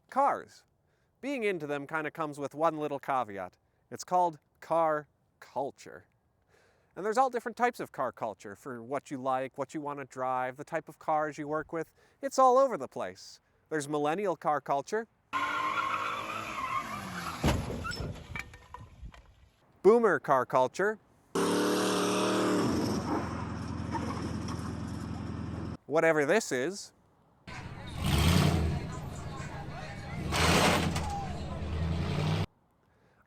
Cars. Being into them kind of comes with one little caveat. It's called car culture. And there's all different types of car culture for what you like, what you want to drive, the type of cars you work with. It's all over the place. There's millennial car culture, boomer car culture, whatever this is,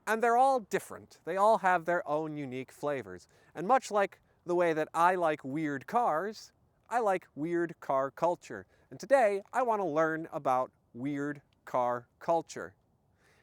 and they're all different. They all have their own unique flavors. And much like the way that I like weird cars, I like weird car culture. And today, I want to learn about weird car culture.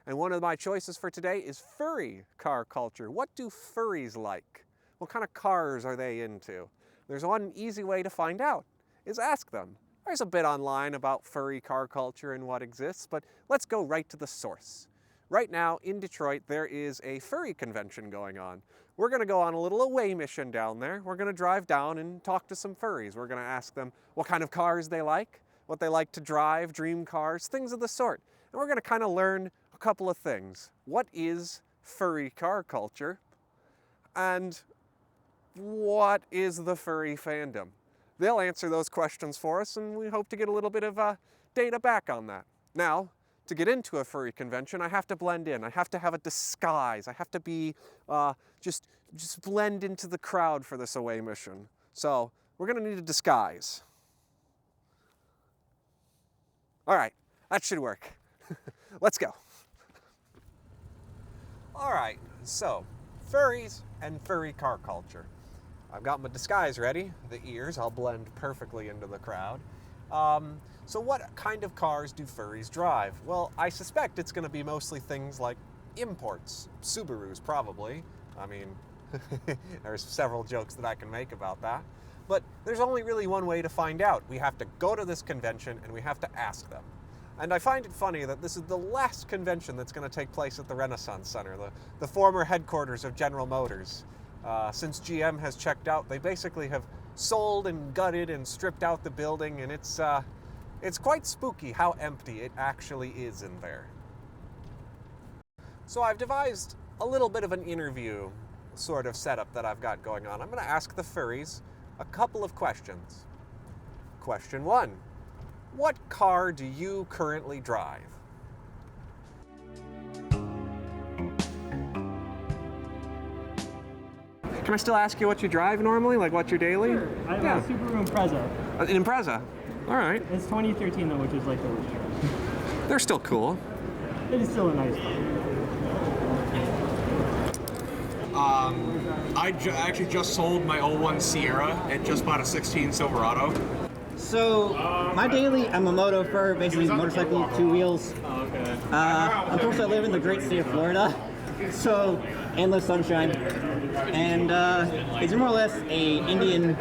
And one of my choices for today is furry car culture. What do furries like? What kind of cars are they into? There's one easy way to find out, is ask them. There's a bit online about furry car culture and what exists, but let's go right to the source. Right now, in Detroit, there is a furry convention going on. We're going to go on a little away mission down there. We're going to drive down and talk to some furries. We're going to ask them what kind of cars they like, what they like to drive, dream cars, things of the sort. And we're going to kind of learn a couple of things. What is furry car culture? And what is the furry fandom? They'll answer those questions for us, and we hope to get a little bit of data back on that. Now, to get into a furry convention, I have to blend in. I have to have a disguise. I have to be just blend into the crowd for this away mission. So we're going to need a disguise. All right, that should work. Let's go. All right, so furries and furry car culture. I've got my disguise ready. The ears, I'll blend perfectly into the crowd. So what kind of cars do furries drive? Well, I suspect it's going to be mostly things like imports. Subarus, probably. I mean, there's several jokes that I can make about that. But there's only really one way to find out. We have to go to this convention and we have to ask them. And I find it funny that this is the last convention that's going to take place at the Renaissance Center, the former headquarters of General Motors. Since GM has checked out, they basically have sold and gutted and stripped out the building, and it's quite spooky how empty it actually is in there. So I've devised a little bit of an interview sort of setup that I've got going on. I'm going to ask the furries a couple of questions. Question 1. What car do you currently drive? Can I still ask you what you drive normally? Like what's your daily? Sure. I have a Subaru Impreza. An Impreza? All right. It's 2013 though, which is like the worst car. They're still cool. It is still a nice car. I actually just sold my 01 Sierra and just bought a 16 Silverado. So, my daily, I'm a moto fur, basically motorcycle, 2 wheels. Oh, okay. Unfortunately, I live in the great state of Florida, so endless sunshine. And it's more or less a Indian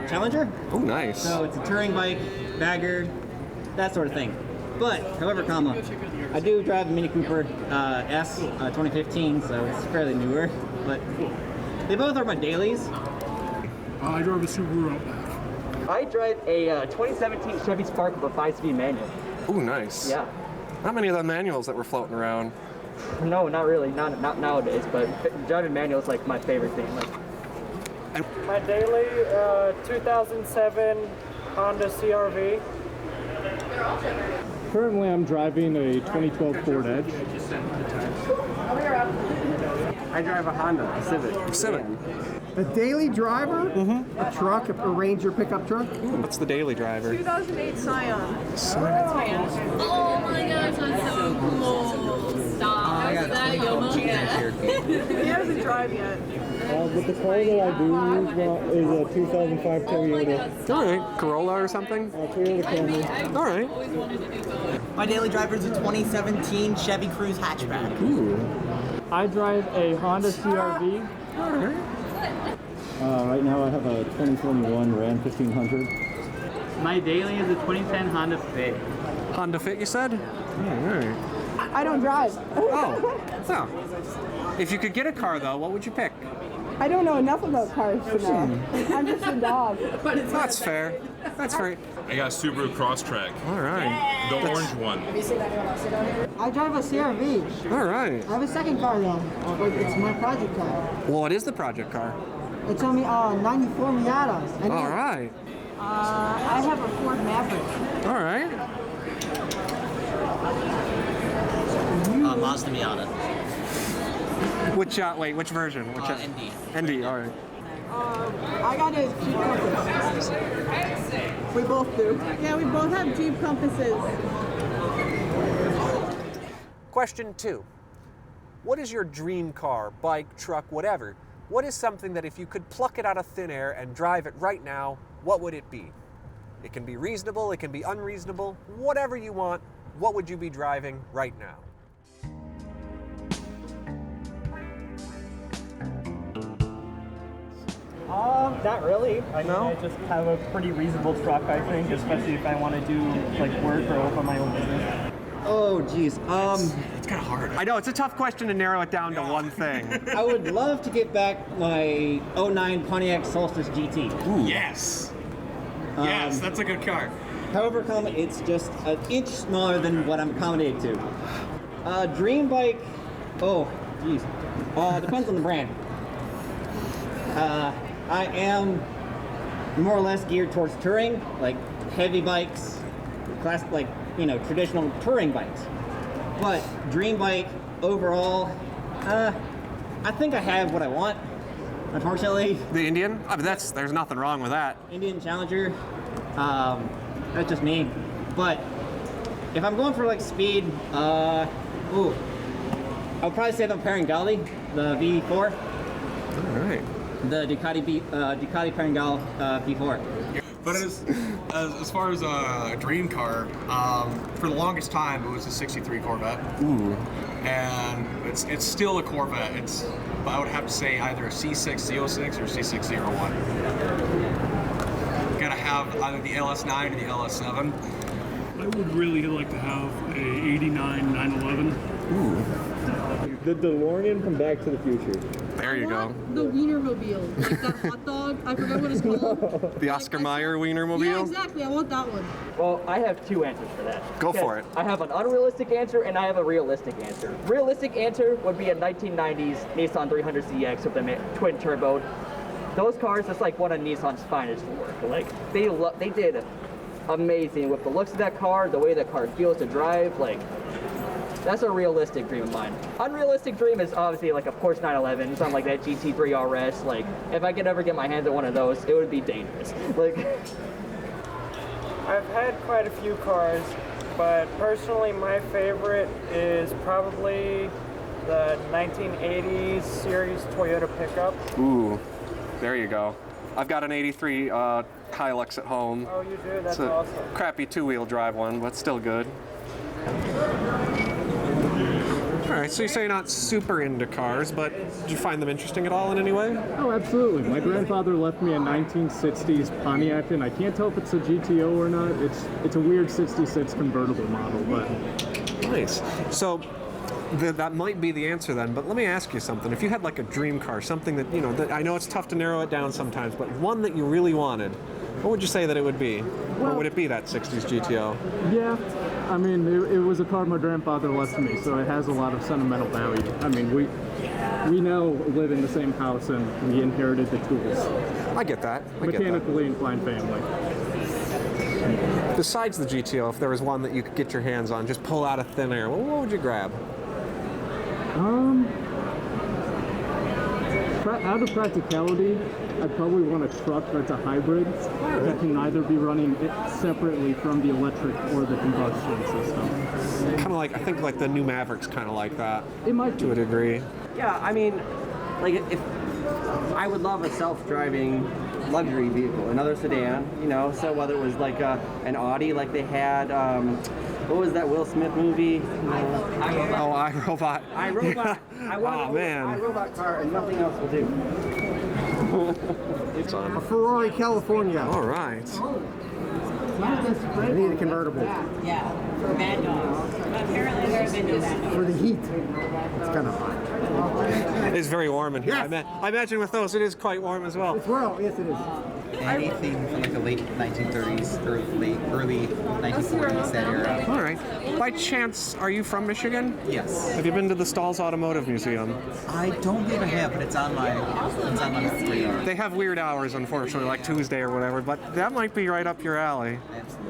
Challenger. Oh, nice. So it's a touring bike, bagger, that sort of thing. But, however, I do drive a Mini Cooper S 2015, so it's fairly newer. But they both are my dailies. I drove a Subaru Outback. I drive a 2017 Chevy Spark with a 5-speed manual. Oh, nice. Yeah. Not many of the manuals that were floating around. No, not really. Not nowadays, but driving manual is like my favorite thing. My daily 2007 Honda CR-V. Currently, I'm driving a 2012 Ford Edge. I drive a Honda Civic. Civic. A daily driver? Mm-hmm. A truck, a Ranger pickup truck? Ooh, what's the daily driver? 2008 Scion. Oh my gosh, that's so cool. Stop. He hasn't drive yet. But the car that I do use is a 2005 Toyota. All right, Corolla or something? Toyota Camry. All right. My daily driver is a 2017 Chevy Cruze hatchback. Ooh. I drive a Honda CR-V. All right. Right now I have a 2021 Ram 1500. My daily is a 2010 Honda Fit. Honda Fit, you said? All right. I don't drive. Oh. If you could get a car, though, what would you pick? I don't know enough about cars to know. I'm just a dog. That's fair. That's fair. I got a Subaru Crosstrek. All right. The orange one. I drive a CRV. All right. I have a second car though, but it's my project car. Well, what is the project car? It's on me 94 Miata. And All right. I have a Ford Maverick. All right. Mazda Miata. Which version? ND. ND, all right. I got a Jeep Compass. We both do. Yeah, we both have Jeep Compasses. Question 2. What is your dream car, bike, truck, whatever? What is something that if you could pluck it out of thin air and drive it right now, what would it be? It can be reasonable, it can be unreasonable, whatever you want. What would you be driving right now? Not really. I mean, I just have a pretty reasonable truck, I think, especially if I want to do like work or open my own business. Oh, geez. It's kind of hard. I know, it's a tough question to narrow it down to one thing. I would love to get back my 09 Pontiac Solstice GT. Ooh. Yes. Yes, that's a good car. However, it's just an inch smaller than what I'm accommodated to. Dream bike, oh, geez. Depends on the brand. I am more or less geared towards touring, like heavy bikes, traditional touring bikes. But dream bike overall, I think I have what I want. Unfortunately, the Indian? I mean, there's nothing wrong with that. Indian Challenger. That's just me. But if I'm going for like speed, I would probably say the Panigale, the V4. All right. The Ducati Panigale V4. But as far as a dream car, for the longest time it was a '63 Corvette. Ooh. And it's still a Corvette. I would have to say either a C6Z06 or C6Z01. Gotta have either the LS9 or the LS7. I would really like to have a '89 911. Ooh. The DeLorean from Back to the Future. There you go. The Wienermobile, like that hot dog. I forgot what it's called. The Oscar Mayer Wienermobile? Yeah, exactly. I want that one. Well, I have two answers for that. Go for it. I have an unrealistic answer and I have a realistic answer. Realistic answer would be a 1990s Nissan 300ZX with the twin turbo. Those cars, that's like one of Nissan's finest work. Like they did amazing with the looks of that car, the way that car feels to drive. Like that's a realistic dream of mine. Unrealistic dream is obviously like a Porsche 911, something like that GT3 RS. Like if I could ever get my hands on one of those, it would be dangerous. Like I've had quite a few cars, but personally my favorite is probably the 1980s series Toyota pickup. Ooh, there you go. I've got an 83 Hilux at home. Oh, you do? That's it's a awesome. Crappy two-wheel drive one, but still good. All right, so you say you're not super into cars, but did you find them interesting at all in any way? Oh, absolutely. My grandfather left me a 1960s Pontiac, and I can't tell if it's a GTO or not. It's a weird 66 convertible model, but... Nice. So that might be the answer then, but let me ask you something. If you had like a dream car, something that, that I know it's tough to narrow it down sometimes, but one that you really wanted, what would you say that it would be? Or would it be that 60s GTO? Yeah, I mean, it was a car my grandfather left me, so it has a lot of sentimental value. I mean, we now live in the same house and we inherited the tools. I get that. Mechanically inclined family. Besides the GTO, if there was one that you could get your hands on, just pull out of thin air, what would you grab? Out of practicality, I'd probably want a truck that's a hybrid that can either be running separately from the electric or the combustion system. Kind of like, I think like the new Maverick's kind of like that. It might be. To a degree. Yeah, I mean, like if I would love a self-driving luxury vehicle, another sedan, so whether it was like an Audi like they had, what was that Will Smith movie? iRobot. iRobot. I want an iRobot car and nothing else will do. It's on. A Ferrari California. All right. I need a convertible. Yeah, for bad dogs. Apparently there's been no bad dogs. for the heat. It's kind of hot. It is very warm in here. Yes. I imagine with those, it is quite warm as well. It's warm. Yes, it is. Anything from like the late 1930s or early 1940s, that era. All right. By chance, are you from Michigan? Yes. Have you been to the Stalls Automotive Museum? I don't believe I have, but it's on my radar. They have weird hours, unfortunately, like Tuesday or whatever, but that might be right up your alley.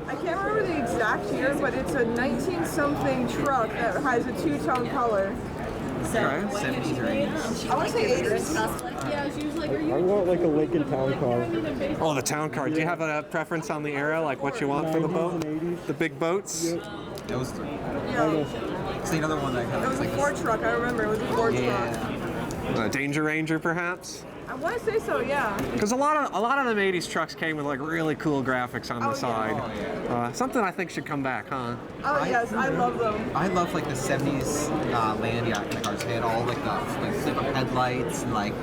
I can't remember the exact year, but it's a 19-something truck that has a two-tone color. 70s or 80s. I want to say 80s. Yeah, she was like, are you I want like a Lincoln Town Car. Oh, the town car. Do you have a preference on the era, like what you want for the boat? The big boats? Those three. Yeah. It's another one that kind It of was a Ford truck. I remember. It was a Ford truck. A Danger Ranger, perhaps? I want to say so, yeah. Because a lot of them 80s trucks came with like really cool graphics on the side. Something I think should come back, huh? Oh, yes. I love them. I love like the 70s land yacht kind of cars. They had all like the flip-up headlights and like,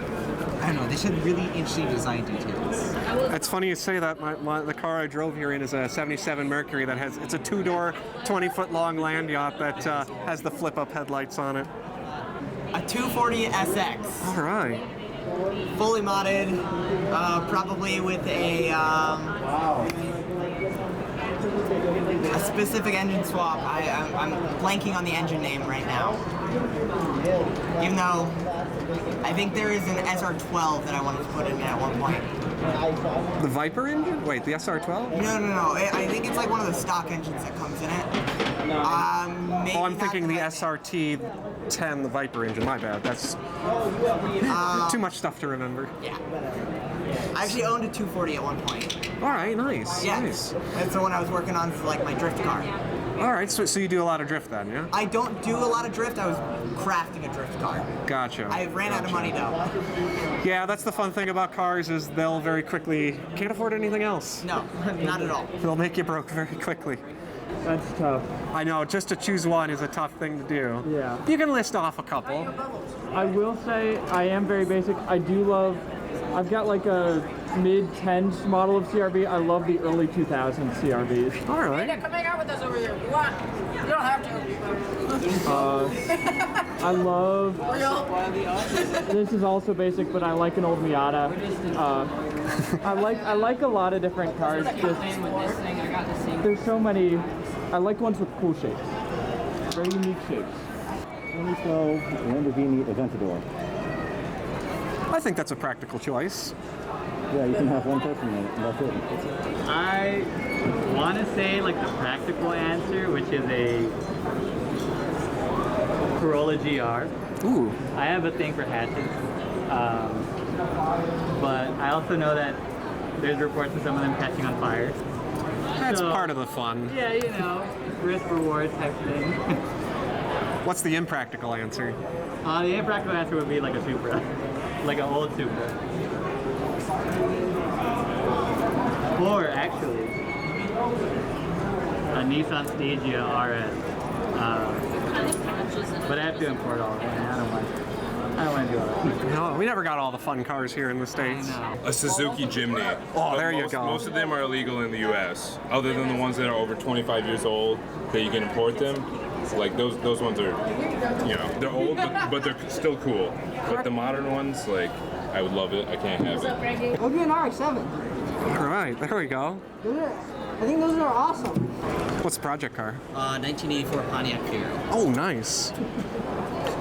I don't know, they had really interesting design details. It's funny you say that. The car I drove here in is a 77 Mercury that it's a two-door, 20-foot long land yacht that has the flip-up headlights on it. A 240 SX. All right. Fully modded, probably with a specific engine swap. I'm blanking on the engine name right now. Even though I think there is an SR12 that I wanted to put in at one point. The Viper engine? Wait, the SR12? No. I think it's like one of the stock engines that comes in it. I'm thinking the SRT-10, the Viper engine. My bad. That's too much stuff to remember. Yeah. I actually owned a 240 at one point. All right, nice. Yes. Nice. That's the one I was working on for like my drift car. All right, so you do a lot of drift then, yeah? I don't do a lot of drift. I was crafting a drift car. Gotcha. I ran out of money though. Yeah, that's the fun thing about cars is they'll very quickly can't afford anything else. No, not at all. They'll make you broke very quickly. That's tough. I know, just to choose one is a tough thing to do. Yeah. You can list off a couple. I will say I am very basic. I do love, I've got like a mid-10s model of CRV. I love the early 2000s CRVs. All right. Hey, come hang out with us over here. You want? You don't have to. I love, this is also basic, but I like an old Miata. I like a lot of different cars. There's so many. I like ones with cool shapes. Very unique shapes. 2012 Lamborghini Aventador. I think that's a practical choice. Yeah, you can have one person in it, and that's it. I want to say like the practical answer, which is a Corolla GR. Ooh. I have a thing for hatches, but I also know that there's reports of some of them catching on fire. That's part of the fun. Yeah, you know, risk reward type thing. What's the impractical answer? The impractical answer would be like a Supra, like an old Supra. Or actually, a Nissan Stagea RS. But I have to import all of it. I don't want to do all that. No, we never got all the fun cars here in the States. A Suzuki Jimny. Oh, there you go. Most of them are illegal in the U.S. Other than the ones that are over 25 years old, that you can import them. Like those ones are, you know, they're old, but they're still cool. But the modern ones, like, I would love it. I can't have it. It'll be an RX-7. All right, there we go. I think those are awesome. What's the project car? 1984 Pontiac Fiero. Oh, nice.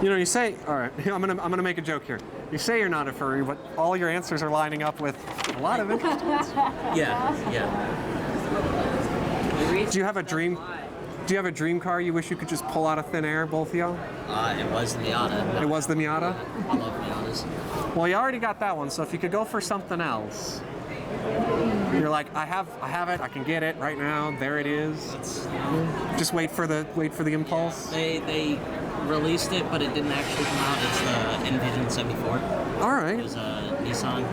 You know, you say, all right, I'm gonna make a joke here. You say you're not a furry, but all your answers are lining up with a lot of interest. Yeah. Do you have a dream? Do you have a dream car you wish you could just pull out of thin air, both of y'all? It was the Miata. It was the Miata? I love Miatas. Well, you already got that one, so if you could go for something else. You're like, I have it, I can get it right now, there it is. Just wait for the impulse. They released it, but it didn't actually come out. It's the Envision 74. All right. It was a Nissan.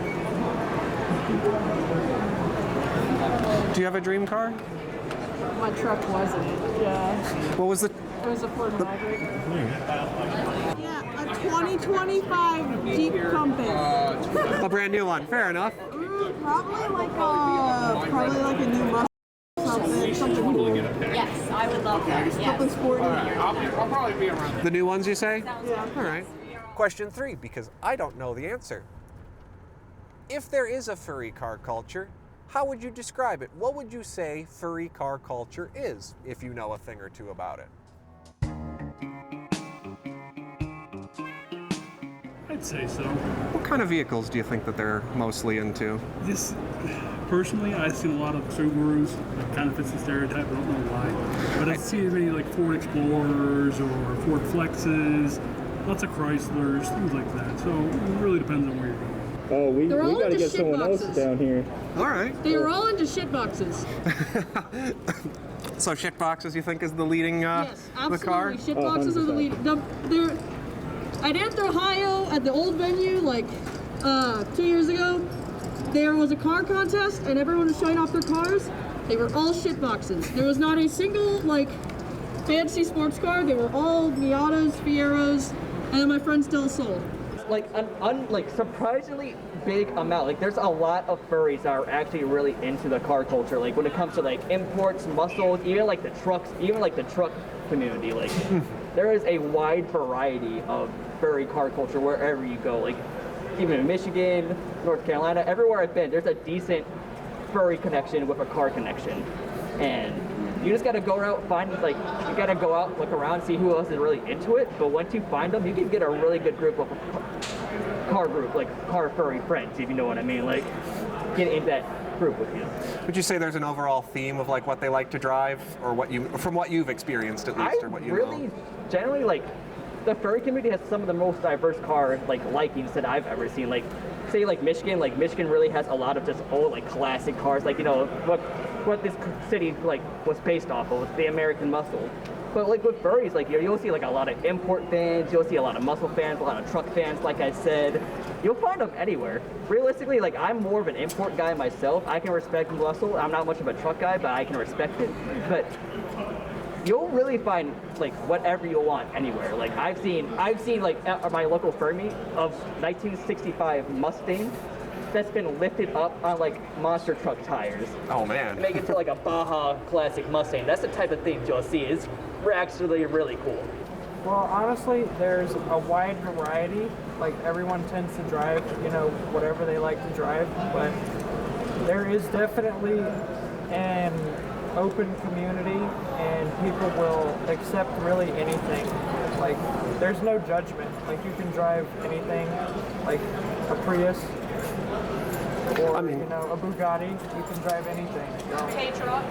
Do you have a dream car? My truck wasn't. Yeah. What was the? It was a Ford Maverick. Yeah, a 2025 Jeep Compass. A brand new one. Fair enough. Probably like a new Mustang. Yes, I would love that. Something sporty. I'll probably be around. The new ones, you say? Yeah. All right. Question 3, because I don't know the answer. If there is a furry car culture, how would you describe it? What would you say furry car culture is, if you know a thing or two about it? I'd say so. What kind of vehicles do you think that they're mostly into? This, personally, I've seen a lot of Subarus. That kind of fits the stereotype. I don't know why. But I see many like Ford Explorers or Ford Flexes, lots of Chryslers, things like that. So it really depends on where you're going. Oh, we They're all got to into get shit someone boxes. else down here. All right. They are all into shit boxes. So shit boxes, you think, is the leading Yes, the car? absolutely. Shit boxes are the lead. They're at Anther, Ohio, at the old venue, like 2 years ago. There was a car contest, and everyone was showing off their cars. They were all shit boxes. There was not a single like fancy sports car. They were all Miatas, Fieras, and then my friend still sold. Like like surprisingly big amount. Like there's a lot of furries that are actually really into the car culture. Like when it comes to like imports, muscles, even like the trucks, even like the truck community. Like there is a wide variety of furry car culture wherever you go. Like even in Michigan, North Carolina, everywhere I've been, there's a decent furry connection with a car connection. And you just gotta go out, find like, you gotta go out, look around, see who else is really into it. But once you find them, you can get a really good group of car group, like car furry friends, if you know what I mean. Like, get in that group with you. Would you say there's an overall theme of like what they like to drive, or what you, from what you've experienced at least, or what you know? Generally, like, the furry community has some of the most diverse car like likings that I've ever seen. Like, say like Michigan really has a lot of just old like classic cars, like, you know, what this city like was based off of, the American muscle. But like with furries, like you'll see like a lot of import fans, you'll see a lot of muscle fans, a lot of truck fans, like I said. You'll find them anywhere. Realistically, like I'm more of an import guy myself. I can respect muscle. I'm not much of a truck guy, but I can respect it. But you'll really find like whatever you want anywhere. Like I've seen like at my local fur meet of 1965 Mustang that's been lifted up on like monster truck tires. Oh man. Make it to like a Baja classic Mustang. That's the type of thing you'll see. It's actually really cool. Well, honestly, there's a wide variety. Like everyone tends to drive, you know, whatever they like to drive, but there is definitely an open community and people will accept really anything. Like there's no judgment. Like you can drive anything, like a Prius or you know, a Bugatti. You can drive anything. K-truck.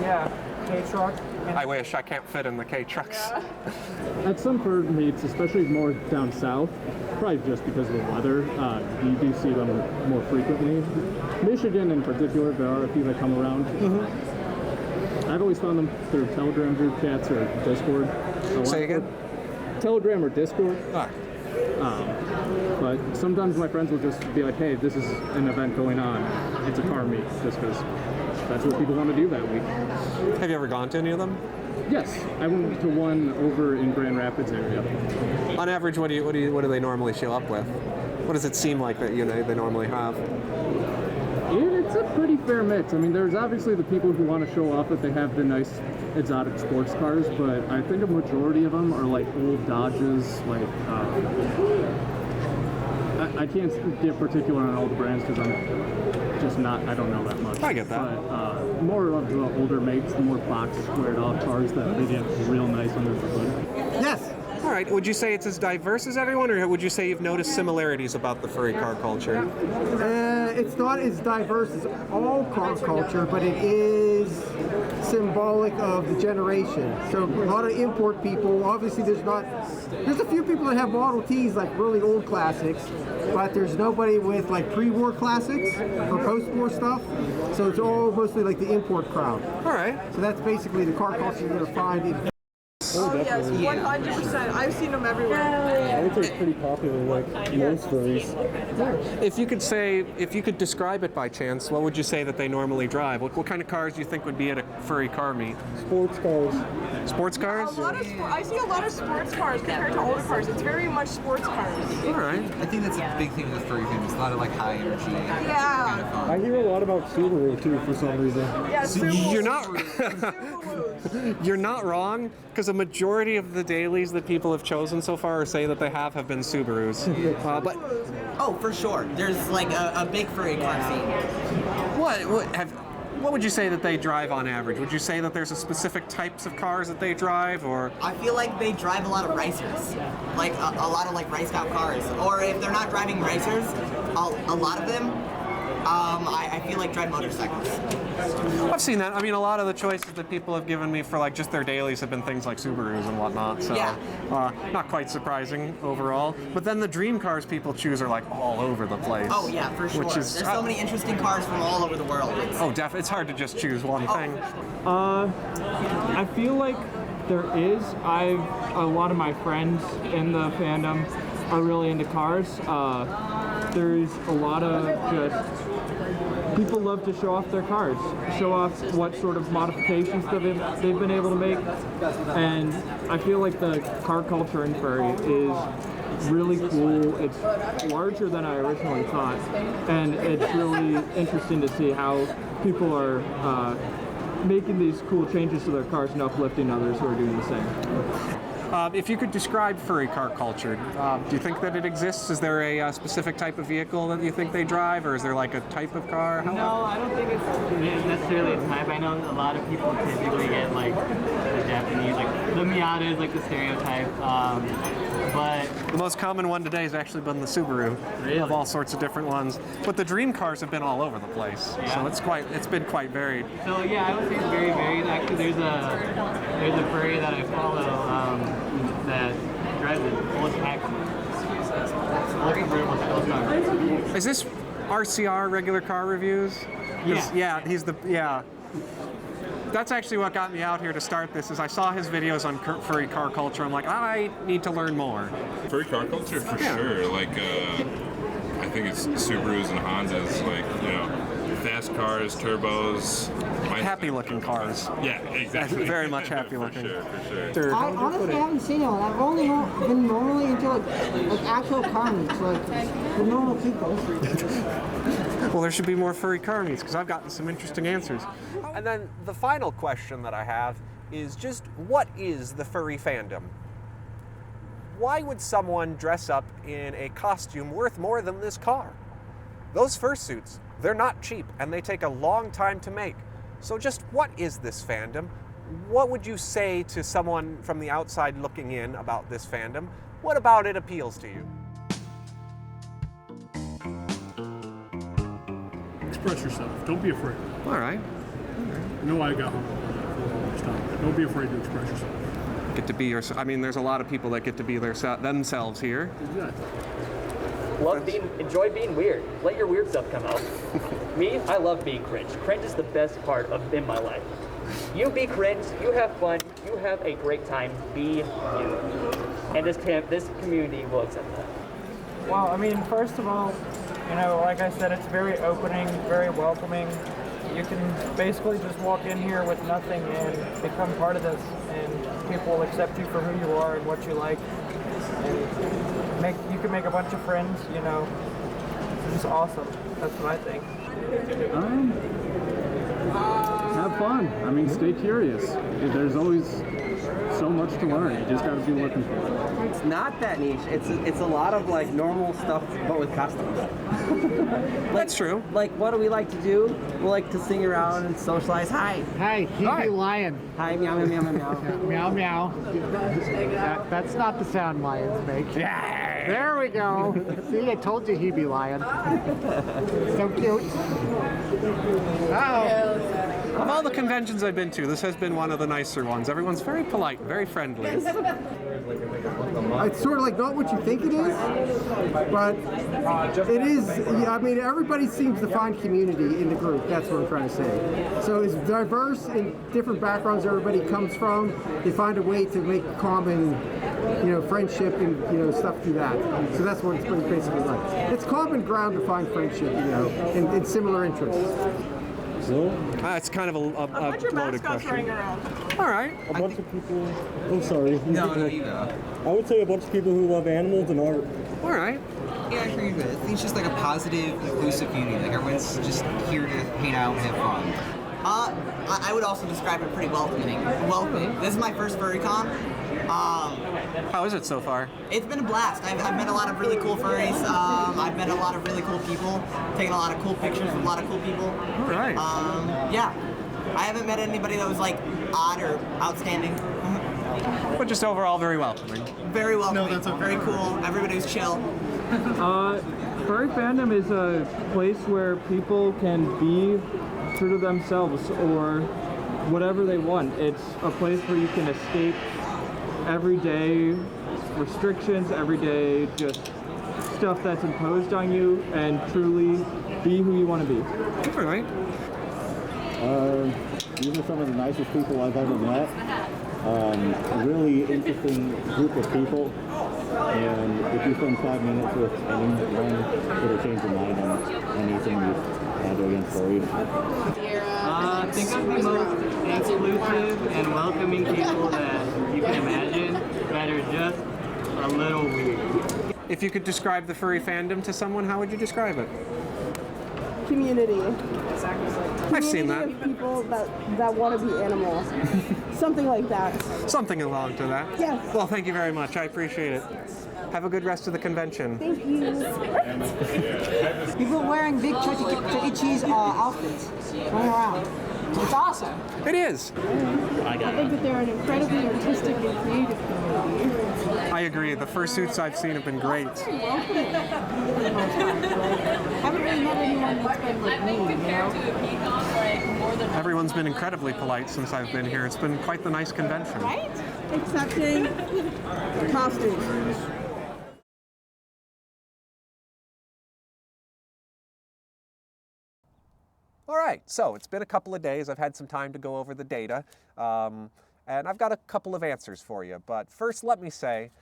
Yeah, K-truck. I wish. I can't fit in the K-trucks. Yeah. At some fur meets, especially more down south, probably just because of the weather, you do see them more frequently. Michigan in particular, there are a few that come around. I've always found them through Telegram group chats or Discord. Say again? Telegram or Discord. But sometimes my friends will just be like, hey, this is an event going on. It's a car meet, just because that's what people want to do that week. Have you ever gone to any of them? Yes, I went to one over in Grand Rapids area. On average, what do they normally show up with? What does it seem like that they normally have? It's a pretty fair mix. I mean, there's obviously the people who want to show off that they have the nice exotic sports cars, but I think a majority of them are like old Dodges, like I can't get particular on all the brands because I'm just not, I don't know that much. I get that. But more of the older makes, the more box squared off cars that they get real nice under the hood. Yes. All right. Would you say it's as diverse as everyone, or would you say you've noticed similarities about the furry car culture? It's not as diverse as all car culture, but it is symbolic of the generation. So a lot of import people, obviously there's a few people that have Model Ts, like really old classics, but there's nobody with like pre-war classics or post-war stuff. So it's all mostly like the import crowd. All right. So that's basically the car culture you're going to find in. Oh yes, 100%. I've seen them everywhere. I would say it's pretty popular, like most furries. If you could describe it by chance, what would you say that they normally drive? What kind of cars do you think would be at a furry car meet? Sports cars. Sports cars? I see a lot of sports cars compared to older cars. It's very much sports cars. All right. I think that's a big thing with furry fandom. It's a lot of like high energy. Yeah. Kind of fun. I hear a lot about Subaru too for some reason. Yeah, You're not you're not wrong, because a majority of the dailies that people have chosen so far or say that they have been Subarus. But Oh, for sure. There's like a big furry car scene. what would you say that they drive on average? Would you say that there's a specific types of cars that they drive, or? I feel like they drive a lot of racers, like a lot of like raced out cars. Or if they're not driving racers, a lot of them, I feel like drive motorcycles. I've seen that. I mean, a lot of the choices that people have given me for like just their dailies have been things like Subarus and whatnot. So, yeah. Not quite surprising overall. But then the dream cars people choose are like all over the place. Oh yeah, for sure. Which is, There's so many interesting cars from all over the world. It's hard to just choose one thing. I feel like there is. A lot of my friends in the fandom are really into cars. There's a lot of just people love to show off their cars, show off what sort of modifications they've been able to make, and I feel like the car culture in furry is really cool. It's larger than I originally thought, and it's really interesting to see how people are making these cool changes to their cars and uplifting others who are doing the same. If you could describe furry car culture, do you think that it exists? Is there a specific type of vehicle that you think they drive, or is there like a type of car? No, I don't think it's necessarily a type. I know a lot of people typically get like the Japanese, like the Miata is like the stereotype. But the most common one today has actually been the Subaru. Really? Of all sorts of different ones. But the dream cars have been all over the place. Yeah. So it's been quite varied. So yeah, I would say it's very varied. Actually, there's a furry that I follow that drives a full pack. Is this RCR, regular car reviews? Yeah. That's actually what got me out here to start this, is I saw his videos on furry car culture. I'm like, I need to learn more. Furry car culture, for sure. Like, I think it's Subarus and Hondas, like, you know, fast cars, turbos. Happy-looking cars. Yeah, exactly. Very much happy-looking. For sure. I honestly haven't seen one. I've only been normally into like actual car meets, like the normal people. Well, there should be more furry car meets, because I've gotten some interesting answers. And then the final question that I have is just, what is the furry fandom? Why would someone dress up in a costume worth more than this car? Those fursuits, they're not cheap, and they take a long time to make. So just what is this fandom? What would you say to someone from the outside looking in about this fandom? What about it appeals to you? Express yourself. Don't be afraid. All right. I know I got hung up on that for the longest time, but don't be afraid to express yourself. Get to be yourself. I mean, there's a lot of people that get to be themselves here. Exactly. Enjoy being weird. Let your weird stuff come out. Me, I love being cringe. Cringe is the best part in my life. You be cringe, you have fun, you have a great time, be you. And this community will accept that. Well, I mean, first of all, you know, like I said, it's very opening, very welcoming. You can basically just walk in here with nothing and become part of this, and people will accept you for who you are and what you like. And you can make a bunch of friends, you know. It's just awesome. That's what I think. Have fun. I mean, stay curious. There's always so much to learn. You just got to be looking for it. It's not that niche. It's a lot of like normal stuff, but with customs. That's true. Like, what do we like to do? We like to sing around and socialize. Hi. Hi, Hebe Lion. Hi, meow, meow, meow, meow, meow. Meow, meow. That's not the sound lions make. Yeah. There we go. See, I told you Hebe Lion. So cute. Oh. Of all the conventions I've been to, this has been one of the nicer ones. Everyone's very polite, very friendly. It's sort of like not what you think it is, but it is. I mean, everybody seems to find community in the group. That's what I'm trying to say. So it's diverse in different backgrounds everybody comes from. They find a way to make common, friendship and stuff through that. So that's what it's basically like. It's common ground to find friendship, in similar interests. So? It's kind of a bunch of loaded mascots question. running around. All right. A bunch of people. Oh, sorry. No, you go. I would say a bunch of people who love animals and art. All right. Yeah, I agree with it. I think it's just like a positive, inclusive community. Like everyone's just here to hang out and have fun. I would also describe it pretty welcoming. This is my first FurryCon. How is it so far? It's been a blast. I've met a lot of really cool furries. I've met a lot of really cool people. Taken a lot of cool pictures with a lot of cool people. All right. Yeah. I haven't met anybody that was like odd or outstanding. But just overall very welcoming. Very welcoming. No, that's okay. Very cool. Everybody was chill. Furry Fandom is a place where people can be true to themselves or whatever they want. It's a place where you can escape everyday restrictions, everyday just stuff that's imposed on you, and truly be who you want to be. All right. These are some of the nicest people I've ever met. A really interesting group of people. And if you spend 5 minutes with anyone, it'll change your mind on anything you have against furries. Think of the most inclusive and welcoming people that you can imagine that are just a little weird. If you could describe the furry fandom to someone, how would you describe it? Community. I've seen that. Of people that want to be animals. Something like that. Something along to that. Yes. Well, thank you very much. I appreciate it. Have a good rest of the convention. Thank you. People wearing big Chuck E. Cheese outfits running around. It's awesome. It is. I think that they're an incredibly artistic and creative community. I agree. The fursuits I've seen have been great. Haven't really met anyone that's been like me, Everyone's been incredibly polite since I've been here. It's been quite the nice convention. Right? Excepting costumes. All right, so it's been a couple of days. I've had some time to go over the data, and I've got a couple of answers for you. But first, let me say,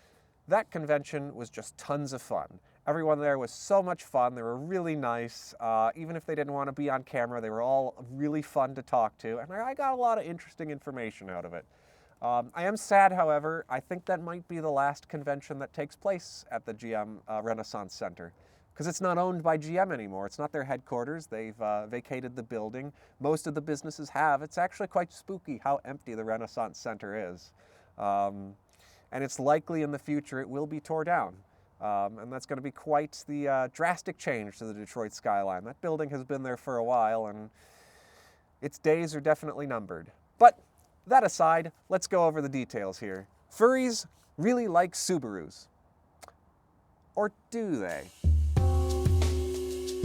that convention was just tons of fun. Everyone there was so much fun. They were really nice. Even if they didn't want to be on camera, they were all really fun to talk to, and I got a lot of interesting information out of it. I am sad, however. I think that might be the last convention that takes place at the GM Renaissance Center, because it's not owned by GM anymore. It's not their headquarters. They've vacated the building. Most of the businesses have. It's actually quite spooky how empty the Renaissance Center is. And it's likely in the future it will be torn down. And that's going to be quite the drastic change to the Detroit skyline. That building has been there for a while, and its days are definitely numbered. But that aside, let's go over the details here. Furries really like Subarus. Or do they?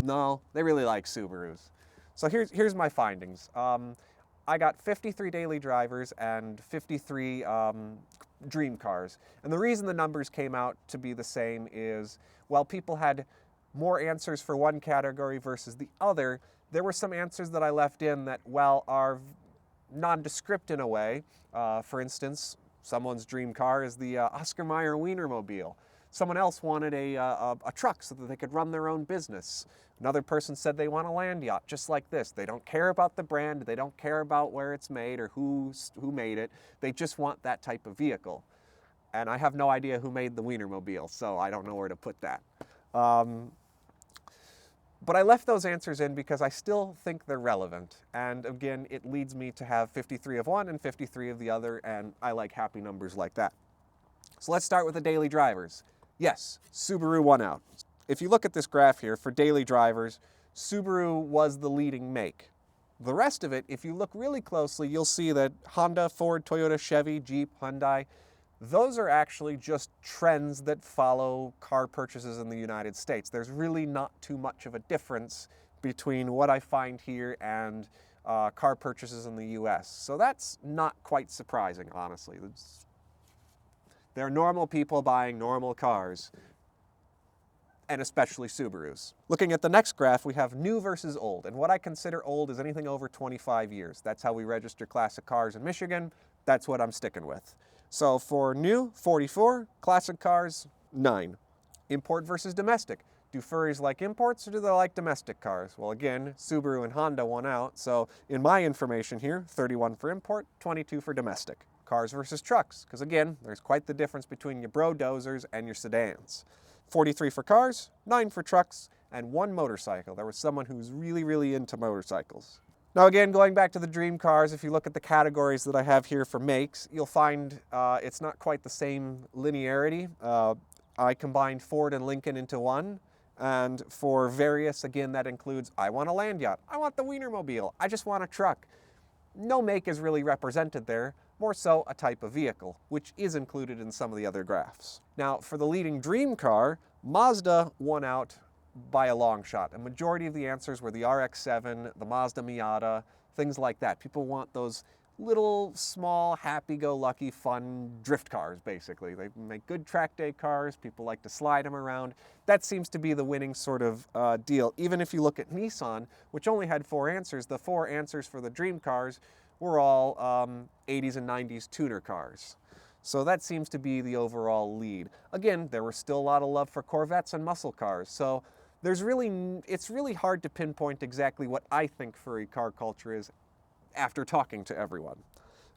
No, they really like Subarus. So here's my findings. I got 53 daily drivers and 53 dream cars. And the reason the numbers came out to be the same is, while people had more answers for one category versus the other, there were some answers that I left in that, well, are nondescript in a way. For instance, someone's dream car is the Oscar Mayer Wienermobile. Someone else wanted a truck so that they could run their own business. Another person said they want a land yacht, just like this. They don't care about the brand, they don't care about where it's made or who made it. They just want that type of vehicle. And I have no idea who made the Wienermobile, so I don't know where to put that. But I left those answers in because I still think they're relevant. And again, it leads me to have 53 of one and 53 of the other, and I like happy numbers like that. So let's start with the daily drivers. Yes, Subaru won out. If you look at this graph here, for daily drivers, Subaru was the leading make. The rest of it, if you look really closely, you'll see that Honda, Ford, Toyota, Chevy, Jeep, Hyundai, those are actually just trends that follow car purchases in the United States. There's really not too much of a difference between what I find here and car purchases in the US. So that's not quite surprising, honestly. They're normal people buying normal cars, and especially Subarus. Looking at the next graph, we have new versus old, and what I consider old is anything over 25 years. That's how we register classic cars in Michigan. That's what I'm sticking with. So for new, 44, classic cars, 9. Import versus domestic. Do furries like imports or do they like domestic cars? Well, again, Subaru and Honda won out, so in my information here, 31 for import, 22 for domestic. Cars versus trucks, because again, there's quite the difference between your bro-dozers and your sedans. 43 for cars, 9 for trucks, and 1 motorcycle. There was someone who's really, really into motorcycles. Now again, going back to the dream cars, if you look at the categories that I have here for makes, you'll find it's not quite the same linearity. I combined Ford and Lincoln into one, and for various, again, that includes, I want a land yacht, I want the Wienermobile, I just want a truck. No make is really represented there, more so a type of vehicle, which is included in some of the other graphs. Now, for the leading dream car, Mazda won out by a long shot. A majority of the answers were the RX-7, the Mazda Miata, things like that. People want those little, small, happy-go-lucky, fun drift cars, basically. They make good track day cars. People like to slide them around. That seems to be the winning sort of deal. Even if you look at Nissan, which only had 4 answers, the 4 answers for the dream cars were all 80s and 90s tuner cars. So that seems to be the overall lead. Again, there was still a lot of love for Corvettes and muscle cars. So it's really hard to pinpoint exactly what I think furry car culture is after talking to everyone.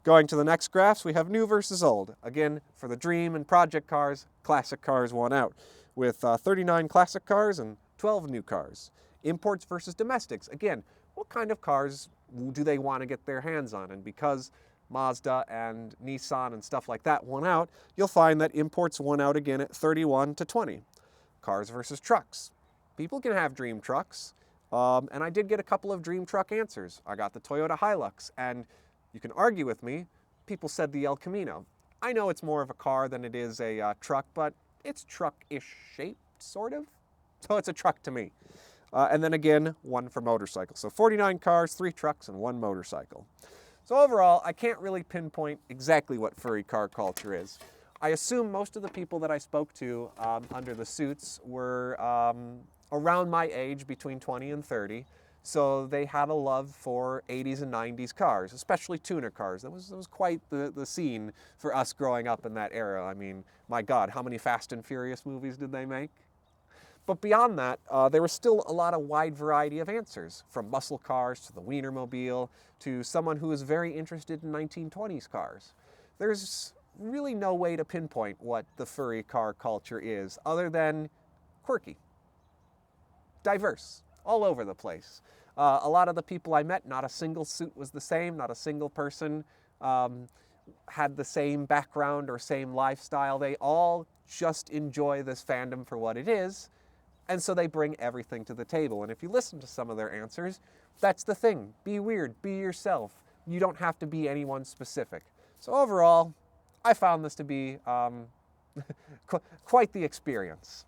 Going to the next graphs, we have new versus old. Again, for the dream and project cars, classic cars won out, with 39 classic cars and 12 new cars. Imports versus domestics. Again, what kind of cars do they want to get their hands on? And because Mazda and Nissan and stuff like that won out, you'll find that imports won out again at 31 to 20. Cars versus trucks. People can have dream trucks. And I did get a couple of dream truck answers. I got the Toyota Hilux, and you can argue with me, people said the El Camino. I know it's more of a car than it is a truck, but it's truck-ish shaped, sort of. So it's a truck to me. And then again, 1 for motorcycles. So 49 cars, 3 trucks, and 1 motorcycle. So overall, I can't really pinpoint exactly what furry car culture is. I assume most of the people that I spoke to under the suits were around my age, between 20 and 30, so they had a love for 80s and 90s cars, especially tuner cars. That was quite the scene for us growing up in that era. I mean, my God, how many Fast and Furious movies did they make? But beyond that, there was still a lot of wide variety of answers, from muscle cars to the Wienermobile to someone who was very interested in 1920s cars. There's really no way to pinpoint what the furry car culture is, other than quirky. Diverse, all over the place. A lot of the people I met, not a single suit was the same, not a single person had the same background or same lifestyle. They all just enjoy this fandom for what it is, and so they bring everything to the table. And if you listen to some of their answers, that's the thing. Be weird, be yourself. You don't have to be anyone specific. So overall, I found this to be quite the experience.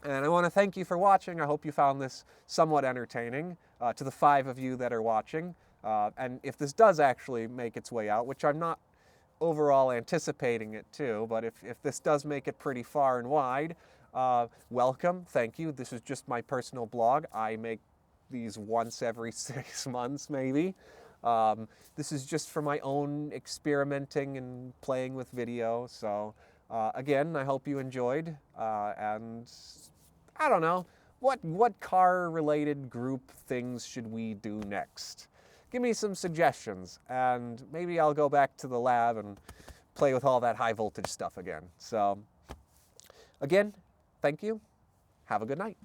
And I want to thank you for watching. I hope you found this somewhat entertaining. To the 5 of you that are watching. And if this does actually make its way out, which I'm not overall anticipating it to, but if this does make it pretty far and wide, welcome, thank you. This is just my personal blog. I make these once every 6 months, maybe. This is just for my own experimenting and playing with video. So again, I hope you enjoyed, and I don't know, what car-related group things should we do next? Give me some suggestions, and maybe I'll go back to the lab and play with all that high-voltage stuff again. So, again, thank you. Have a good night.